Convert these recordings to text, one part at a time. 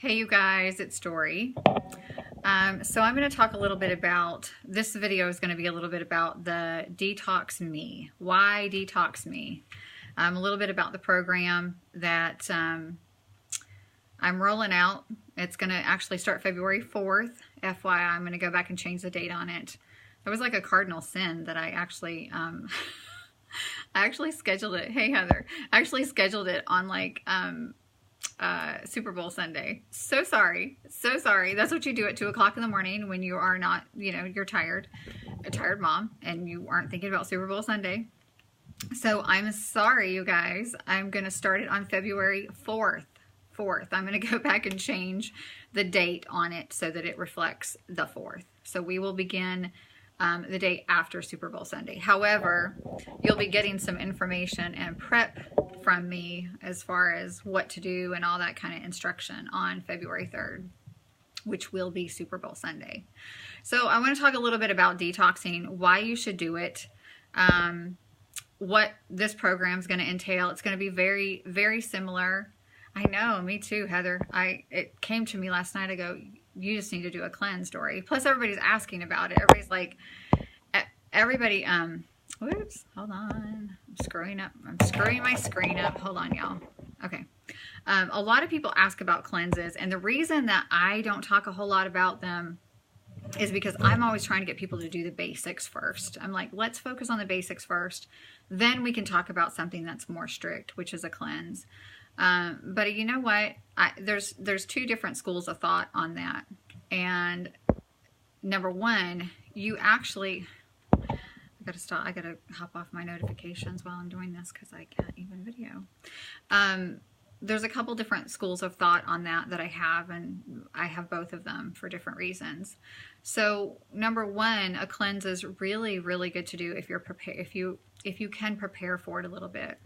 Hey you guys, it's Dory. So I'm going to talk a little bit about, this video is going to be a little bit about the Detox Me. Why Detox Me? A little bit about the program that I'm rolling out. It's going to actually start February 4th. FYI, I'm going to go back and change the date on it. It was like a cardinal sin that I actually, I actually scheduled it. Hey Heather, I actually scheduled it on like, Super Bowl Sunday. So sorry. So sorry. That's what you do at 2 o'clock in the morning when you are not, you're tired, a tired mom, and you aren't thinking about Super Bowl Sunday. So I'm sorry, you guys. I'm going to start it on February 4th. I'm going to go back and change the date on it so that it reflects the 4th. So we will begin the day after Super Bowl Sunday. However, you'll be getting some information and prep from me as far as what to do and all that kind of instruction on February 3rd, which will be Super Bowl Sunday. So I want to talk a little bit about detoxing, why you should do it, what this program is going to entail. It's going to be very, very similar. I know, me too, Heather. It came to me last night. I go, you just need to do a cleanse, Dory. Plus everybody's asking about it. Everybody's like, everybody, whoops, hold on. I'm screwing my screen up. Hold on, y'all. Okay. A lot of people ask about cleanses, and the reason that I don't talk a whole lot about them is because I'm always trying to get people to do the basics first. I'm like, let's focus on the basics first. Then we can talk about something that's more strict, which is a cleanse. But you know what? There's two different schools of thought on that. And number one, you actually, I gotta hop off my notifications while I'm doing this because I can't even video. There's a couple different schools of thought on that I have, and I have both of them for different reasons. So number one, a cleanse is really, really good to do if you're prepared, if you can prepare for it a little bit.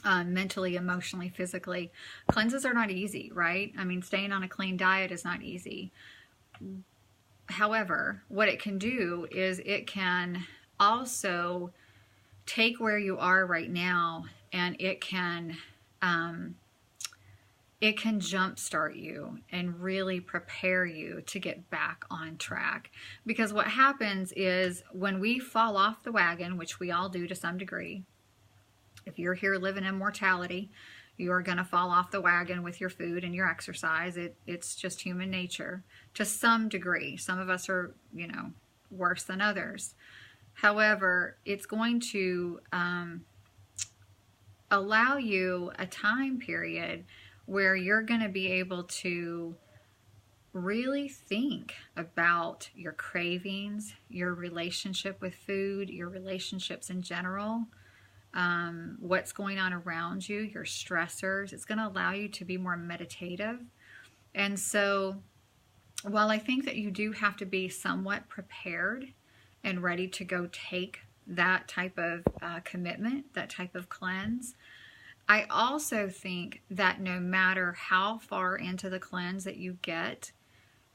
Mentally, emotionally, physically. Cleanses are not easy, right? I mean, staying on a clean diet is not easy. However, what it can do is it can also take where you are right now, and it can jumpstart you and really prepare you to get back on track. Because what happens is when we fall off the wagon, which we all do to some degree, if you're here living in mortality, you're going to fall off the wagon with your food and your exercise. It's just human nature to some degree. Some of us are, worse than others. However, it's going to allow you a time period where you're going to be able to really think about your cravings, your relationship with food, your relationships in general, what's going on around you, your stressors. It's going to allow you to be more meditative. And so while I think that you do have to be somewhat prepared and ready to go take that type of commitment, that type of cleanse, I also think that no matter how far into the cleanse that you get,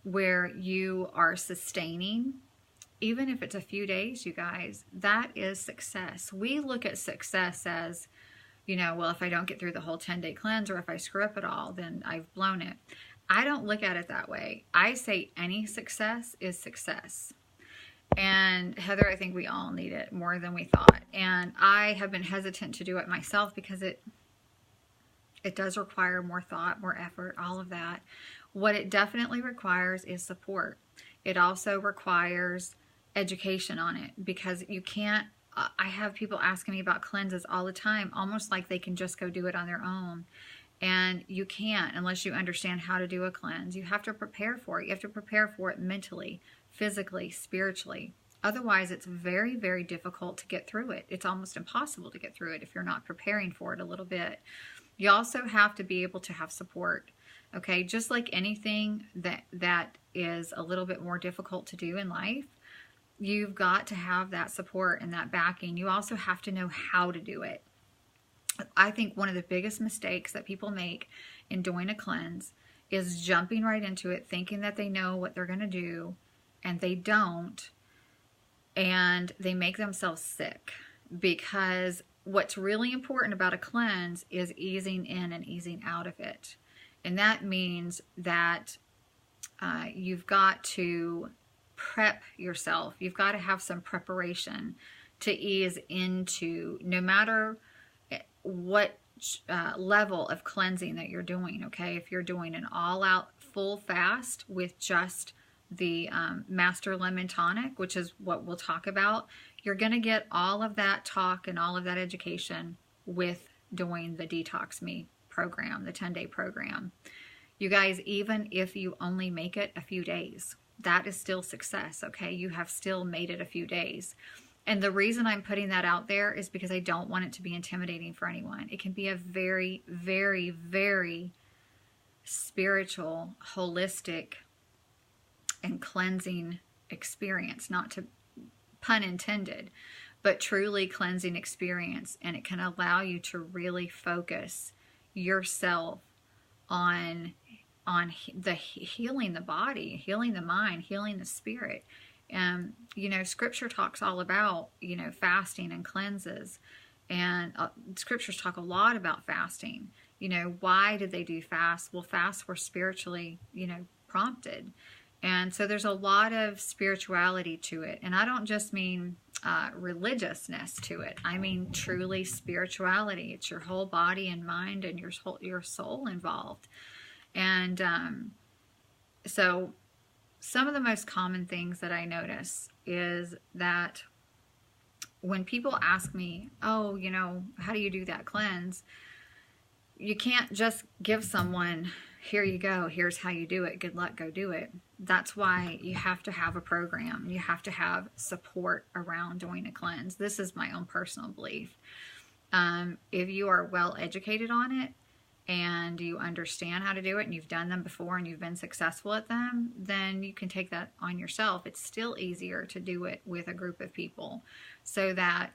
where you are sustaining, even if it's a few days, you guys, that is success. We look at success as, well, if I don't get through the whole 10-day cleanse, or if I screw up at all, then I've blown it. I don't look at it that way. I say any success is success. And Heather, I think we all need it more than we thought. And I have been hesitant to do it myself because it does require more thought, more effort, all of that. What it definitely requires is support. It also requires education on it, because you can't, I have people asking me about cleanses all the time, almost like they can just go do it on their own. And you can't unless you understand how to do a cleanse. You have to prepare for it. You have to prepare for it mentally, physically, spiritually. Otherwise, it's very, very difficult to get through it. It's almost impossible to get through it if you're not preparing for it a little bit. You also have to be able to have support. Okay, just like anything that is a little bit more difficult to do in life, you've got to have that support and that backing. You also have to know how to do it. I think one of the biggest mistakes that people make in doing a cleanse is jumping right into it, thinking that they know what they're going to do, and they don't, and they make themselves sick. Because what's really important about a cleanse is easing in and easing out of it. And that means that you've got to prep yourself. You've got to have some preparation to ease into, no matter what level of cleansing that you're doing, okay? If you're doing an all-out full fast with just the Master Lemon Tonic, which is what we'll talk about, you're going to get all of that talk and all of that education with doing the Detox Me program, the 10-day program. You guys, even if you only make it a few days, that is still success, okay? You have still made it a few days. And the reason I'm putting that out there is because I don't want it to be intimidating for anyone. It can be a very, very, very spiritual, holistic, and cleansing experience. Not to, pun intended, but truly cleansing experience. And it can allow you to really focus yourself on the healing the body, healing the mind, healing the spirit. You know, scripture talks all about, you know, fasting and cleanses, and scriptures talk a lot about fasting. You know, why did they do fast? Well, fasts were spiritually, you know, prompted. And so there's a lot of spirituality to it. And I don't just mean religiousness to it. I mean truly spirituality. It's your whole body and mind and your soul involved. And so some of the most common things that I notice is that when people ask me, oh, you know, how do you do that cleanse? You can't just give someone, here you go, here's how you do it, good luck, go do it. That's why you have to have a program. You have to have support around doing a cleanse. This is my own personal belief. If you are well educated on it and you understand how to do it and you've done them before and you've been successful at them, then you can take that on yourself. It's still easier to do it with a group of people, so that,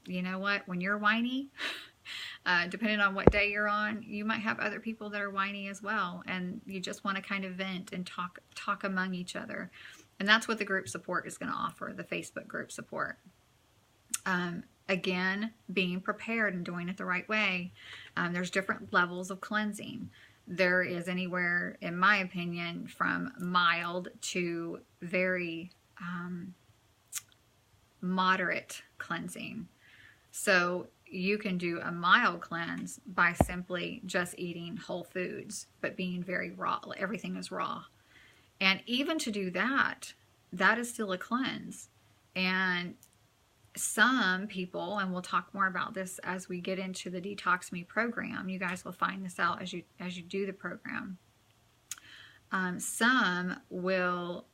you know what, when you're whiny, depending on what day you're on, you might have other people that are whiny as well, and you just want to kind of vent and talk among each other. And that's what the group support is going to offer, the Facebook group support. Again, being prepared and doing it the right way. There's different levels of cleansing. There is anywhere, in my opinion, from mild to very moderate cleansing. So you can do a mild cleanse by simply just eating whole foods, but being very raw. Everything is raw. And even to do that, that is still a cleanse. And some people, and we'll talk more about this as we get into the Detox Me program, you guys will find this out as you do the program. Some will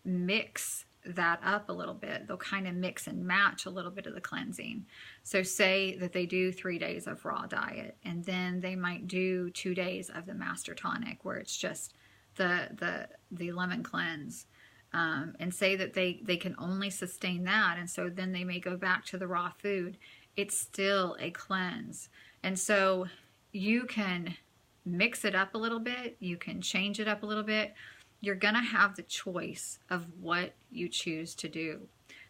mix that up a little bit. They'll kind of mix and match a little bit of the cleansing. So say that they do 3 days of raw diet, and then they might do 2 days of the Master Tonic, where it's just the lemon cleanse. And say that they can only sustain that, and so then they may go back to the raw food. It's still a cleanse. And so you can mix it up a little bit. You can change it up a little bit. You're going to have the choice of what you choose to do.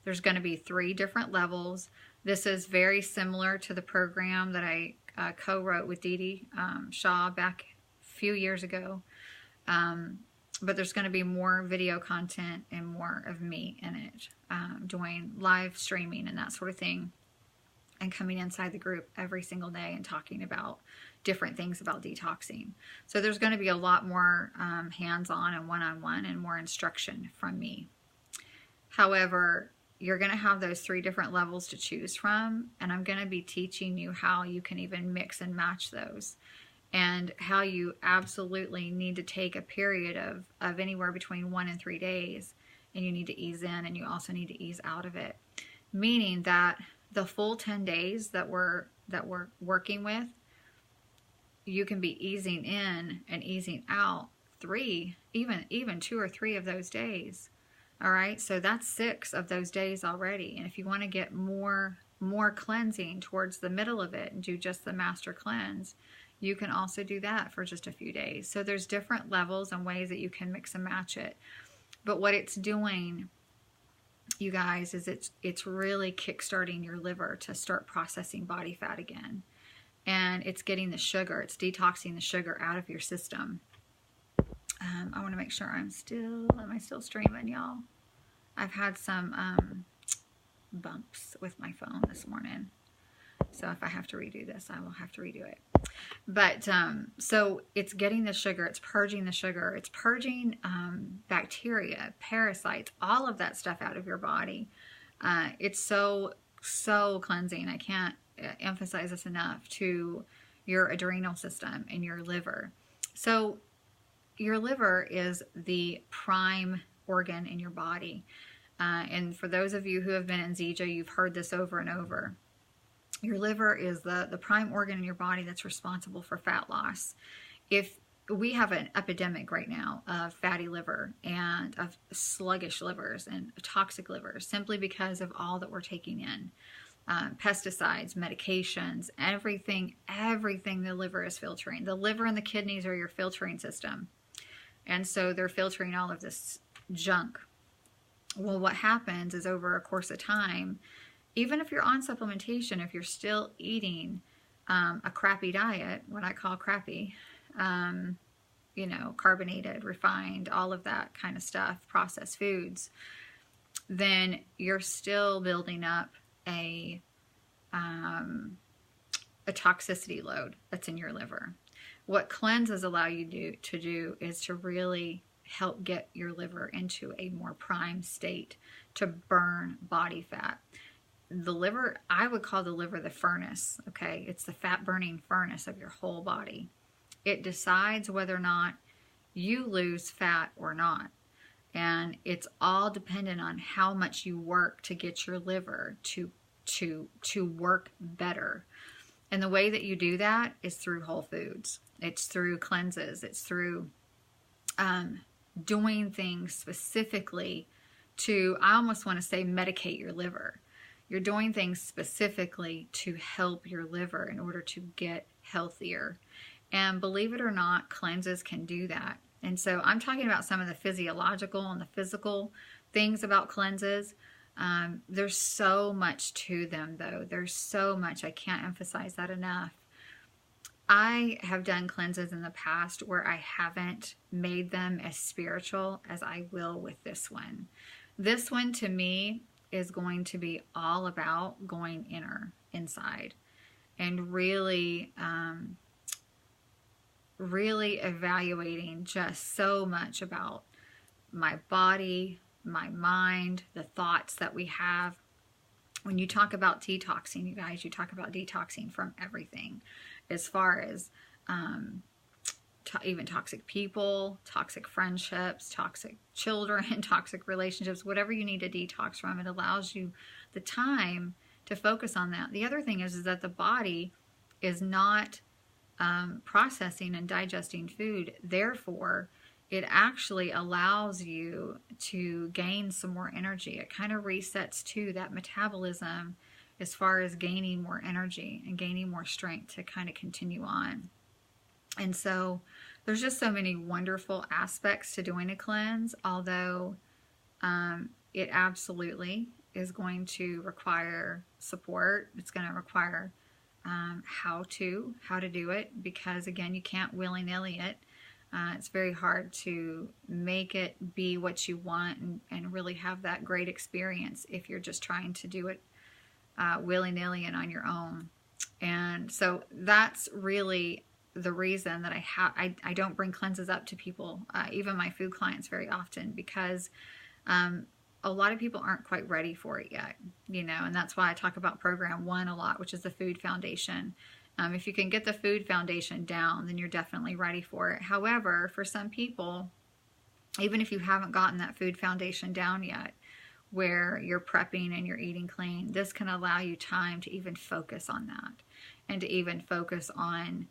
There's going to be 3 different levels. This is very similar to the program that I co-wrote with Dee Dee Shaw back a few years ago. But there's going to be more video content and more of me in it, doing live streaming and that sort of thing, and coming inside the group every single day and talking about different things about detoxing. So there's going to be a lot more hands-on and one-on-one and more instruction from me. However, you're going to have those 3 different levels to choose from, and I'm going to be teaching you how you can even mix and match those, and how you absolutely need to take a period of anywhere between 1 and 3 days, and you need to ease in, and you also need to ease out of it. Meaning that the full 10 days that we're working with, you can be easing in and easing out 3, even 2 or 3 of those days. All right, so that's 6 of those days already. And if you want to get more cleansing towards the middle of it and do just the Master Cleanse, you can also do that for just a few days. So there's different levels and ways that you can mix and match it. But what it's doing, you guys, is it's really kickstarting your liver to start processing body fat again. and it's getting the sugar. It's detoxing the sugar out of your system. I want to make sure am I still streaming, y'all? I've had some bumps with my phone this morning. So if I have to redo this, I will have to redo it. But so it's getting the sugar, it's purging the sugar, it's purging bacteria, parasites, all of that stuff out of your body. It's so cleansing. I can't emphasize this enough, to your adrenal system and your liver. So your liver is the prime organ in your body. And for those of you who have been in Zija, you've heard this over and over. Your liver is the prime organ in your body that's responsible for fat loss. If we have an epidemic right now of fatty liver and of sluggish livers and toxic livers, simply because of all that we're taking in. Pesticides, medications, everything the liver is filtering. The liver and the kidneys are your filtering system. And so they're filtering all of this junk. Well, what happens is, over a course of time, even if you're on supplementation, if you're still eating a crappy diet, what I call crappy, you know, carbonated, refined, all of that kind of stuff, processed foods, then you're still building up a toxicity load that's in your liver. What cleanses allow you to do is to really help get your liver into a more prime state to burn body fat. The liver, I would call the liver the furnace, okay? It's the fat burning furnace of your whole body. It decides whether or not you lose fat or not. And it's all dependent on how much you work to get your liver to work better. And the way that you do that is through whole foods. It's through cleanses. It's through doing things specifically to, I almost want to say, medicate your liver. You're doing things specifically to help your liver in order to get healthier. And believe it or not, cleanses can do that. And so I'm talking about some of the physiological and the physical things about cleanses. There's so much to them, though. There's so much. I can't emphasize that enough. I have done cleanses in the past where I haven't made them as spiritual as I will with this one. This one, to me, is going to be all about going inside and really evaluating just so much about my body, my mind, the thoughts that we have. When you talk about detoxing, you guys, you talk about detoxing from everything, as far as even toxic people, toxic friendships, toxic children, toxic relationships, whatever you need to detox from. It allows you the time to focus on that. The other thing is that the body is not processing and digesting food. Therefore, it actually allows you to gain some more energy. It kind of resets to that metabolism as far as gaining more energy and gaining more strength to kind of continue on. And so there's just so many wonderful aspects to doing a cleanse, although it absolutely is going to require support. It's going to require how to do it, because again, you can't willy-nilly it. It's very hard to make it be what you want and really have that great experience if you're just trying to do it willy-nilly and on your own. And so that's really the reason that I don't bring cleanses up to people, even my food clients, very often, because a lot of people aren't quite ready for it yet, you know, and that's why I talk about program 1 a lot, which is the food foundation. If you can get the food foundation down, then you're definitely ready for it. However, for some people, even if you haven't gotten that food foundation down yet, where you're prepping and you're eating clean, this can allow you time to even focus on that and to even focus on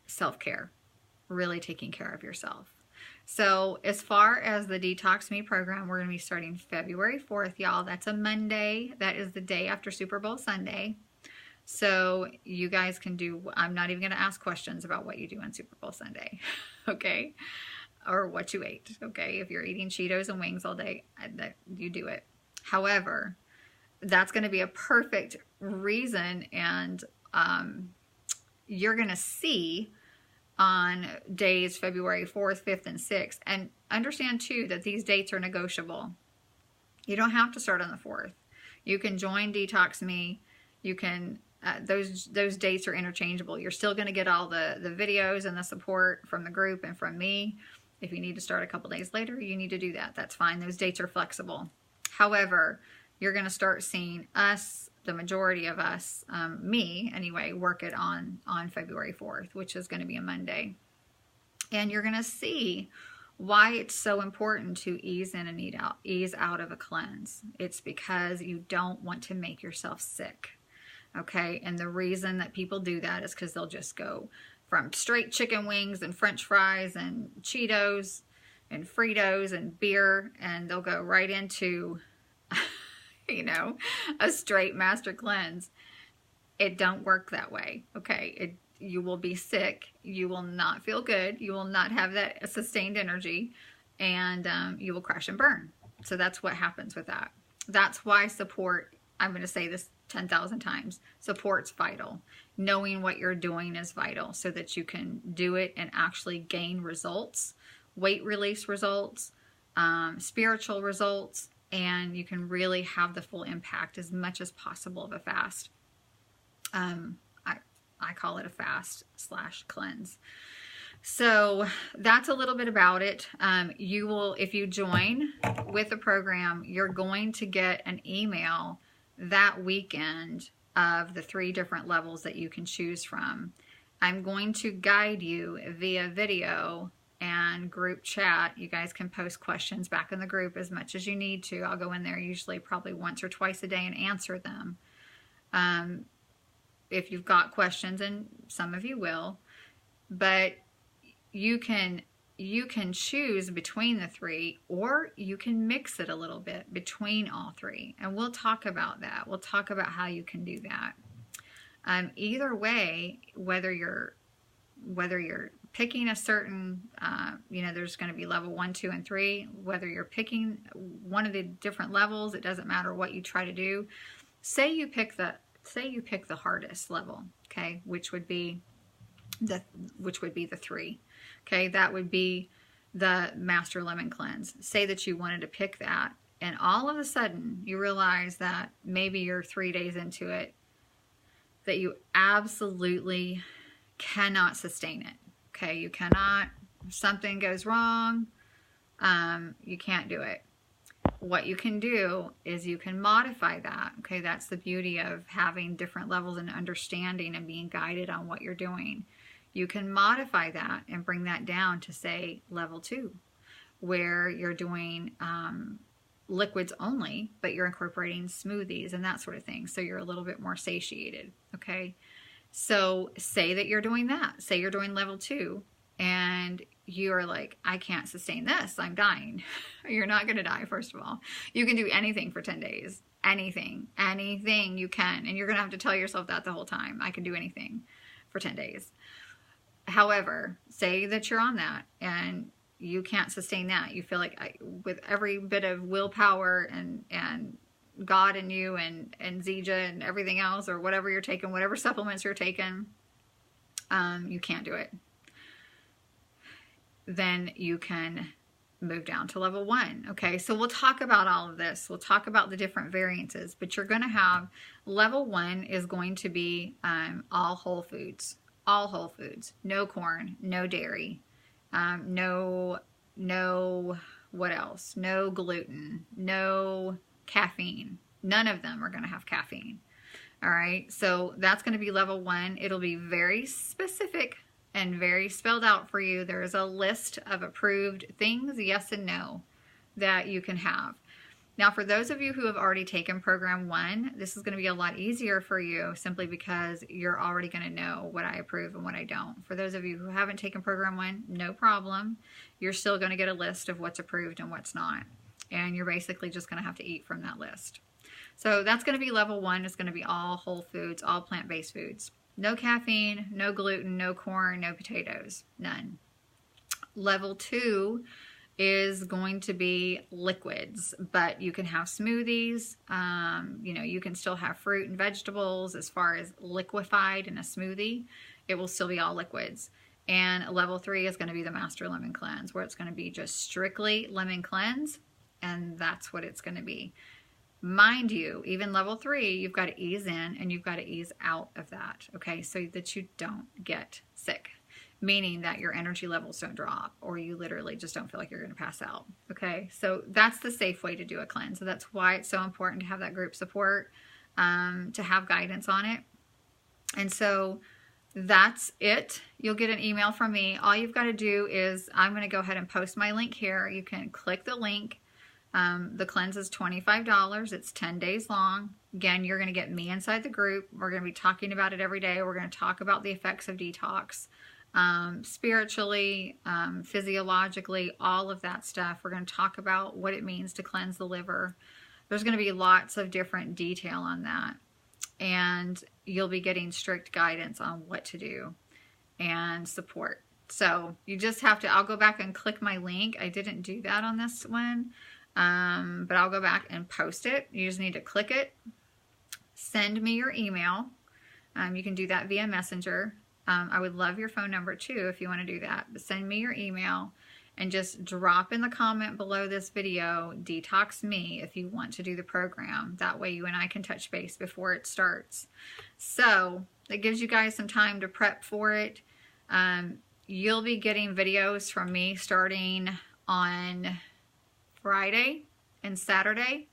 self-care, really taking care of yourself. So as far as the Detox Me program, we're going to be starting February 4th, y'all. That's a Monday. That is the day after Super Bowl Sunday. So you guys can do, I'm not even going to ask questions about what you do on Super Bowl Sunday, okay? Or what you ate, okay? If you're eating Cheetos and wings all day, that you do it. However, that's going to be a perfect reason and you're going to see on days February 4th, 5th, and 6th. And understand too that these dates are negotiable. You don't have to start on the 4th. You can join Detox Me. You can, those dates are interchangeable. You're still going to get all the videos and the support from the group and from me. If you need to start a couple days later, you need to do that. That's fine. Those dates are flexible. However, you're going to start seeing us, the majority of us, me anyway, work it on February 4th, which is going to be a Monday. And you're going to see why it's so important to ease in and ease out of a cleanse. It's because you don't want to make yourself sick. Okay, and the reason that people do that is because they'll just go from straight chicken wings and French fries and Cheetos and Fritos and beer, and they'll go right into, you know, a straight master cleanse. It don't work that way. Okay, you will be sick. You will not feel good. You will not have that sustained energy, and you will crash and burn. So that's what happens with that. That's why support, I'm going to say this 10,000 times, support's vital. Knowing what you're doing is vital so that you can do it and actually gain results, weight release results, spiritual results, and you can really have the full impact as much as possible of a fast. I call it a fast / cleanse. So that's a little bit about it. You will, if you join with the program, you're going to get an email that weekend of the 3 different levels that you can choose from. I'm going to guide you via video and group chat. You guys can post questions back in the group as much as you need to. I'll go in there usually probably once or twice a day and answer them. If you've got questions, and some of you will, but you can choose between the 3, or you can mix it a little bit between all 3. And we'll talk about that. We'll talk about how you can do that. Either way, whether you're picking a certain, you know, there's going to be level 1, 2, and 3, whether you're picking one of the different levels, it doesn't matter what you try to do. Say you pick the hardest level, okay, which would be the 3. Okay, that would be the Master Lemon Cleanse. Say that you wanted to pick that, and all of a sudden you realize that maybe you're 3 days into it, that you absolutely cannot sustain it. Okay, you cannot, if something goes wrong, you can't do it. What you can do is you can modify that. Okay, that's the beauty of having different levels and understanding and being guided on what you're doing. You can modify that and bring that down to, say, level 2, where you're doing liquids only, but you're incorporating smoothies and that sort of thing. So you're a little bit more satiated. Okay, so say that you're doing that. Say you're doing level 2 and you're like, I can't sustain this. I'm dying. You're not going to die, first of all. You can do anything for 10 days. Anything you can. And you're going to have to tell yourself that the whole time. I can do anything for 10 days. However, say that you're on that and you can't sustain that. You feel like with every bit of willpower and God in you and Zija and everything else, or whatever you're taking, whatever supplements you're taking, you can't do it. Then you can move down to level 1. Okay, so we'll talk about all of this. We'll talk about the different variances, but you're going to have level 1 is going to be all whole foods. All whole foods. No corn, no dairy, no, what else? No gluten, no caffeine. None of them are going to have caffeine. All right, so that's going to be level 1. It'll be very specific and very spelled out for you. There is a list of approved things, yes and no, that you can have. Now, for those of you who have already taken program 1, this is going to be a lot easier for you simply because you're already going to know what I approve and what I don't. For those of you who haven't taken program 1, no problem. You're still going to get a list of what's approved and what's not. And you're basically just going to have to eat from that list. So that's going to be level 1. It's going to be all whole foods, all plant-based foods. No caffeine, no gluten, no corn, no potatoes, none. Level 2 is going to be liquids, but you can have smoothies. You know, you can still have fruit and vegetables. As far as liquefied in a smoothie, it will still be all liquids. And level 3 is going to be the Master Lemon Cleanse, where it's going to be just strictly lemon cleanse, and that's what it's going to be. Mind you, even level 3, you've got to ease in and you've got to ease out of that, okay, so that you don't get sick. Meaning that your energy levels don't drop, or you literally just don't feel like you're going to pass out. Okay, so that's the safe way to do a cleanse. So that's why it's so important to have that group support, to have guidance on it. And so that's it. You'll get an email from me. All you've got to do is, I'm going to go ahead and post my link here. You can click the link. The cleanse is $25. It's 10 days long. Again, you're going to get me inside the group. We're going to be talking about it every day. We're going to talk about the effects of detox. Spiritually, physiologically, all of that stuff. We're going to talk about what it means to cleanse the liver. There's going to be lots of different detail on that, and you'll be getting strict guidance on what to do and support. So you just have to, I'll go back and click my link. I didn't do that on this one, but I'll go back and post it. You just need to click it, send me your email. You can do that via Messenger. I would love your phone number too if you want to do that. But send me your email and just drop in the comment below this video, detox me, if you want to do the program. That way you and I can touch base before it starts. So that gives you guys some time to prep for it. You'll be getting videos from me starting on Friday and Saturday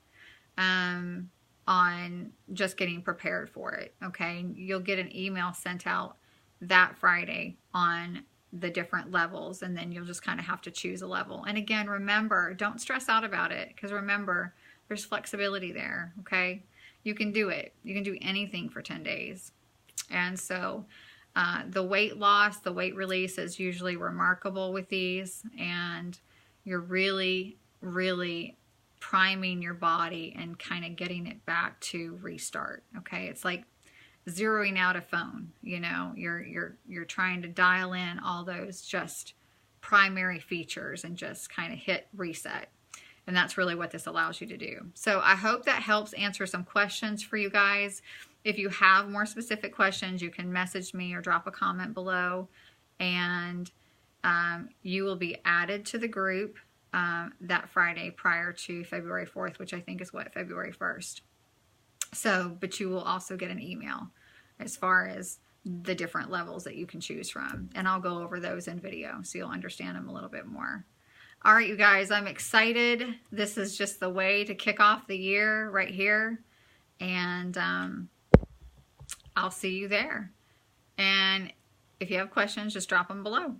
on just getting prepared for it. Okay, you'll get an email sent out that Friday on the different levels, and then you'll just kind of have to choose a level. And again, remember, don't stress out about it, because remember, there's flexibility there. Okay, you can do it. You can do anything for 10 days. And so the weight loss, the weight release is usually remarkable with these, and you're really priming your body and kind of getting it back to restart. Okay, it's like zeroing out a phone. You know, you're trying to dial in all those just primary features and just kind of hit reset. And that's really what this allows you to do. So I hope that helps answer some questions for you guys. If you have more specific questions, you can message me or drop a comment below, and you will be added to the group that Friday prior to February 4th, which I think is what, February 1st. So, but you will also get an email as far as the different levels that you can choose from. And I'll go over those in video so you'll understand them a little bit more. All right, you guys, I'm excited. This is just the way to kick off the year right here. And I'll see you there. And if you have questions, just drop them below.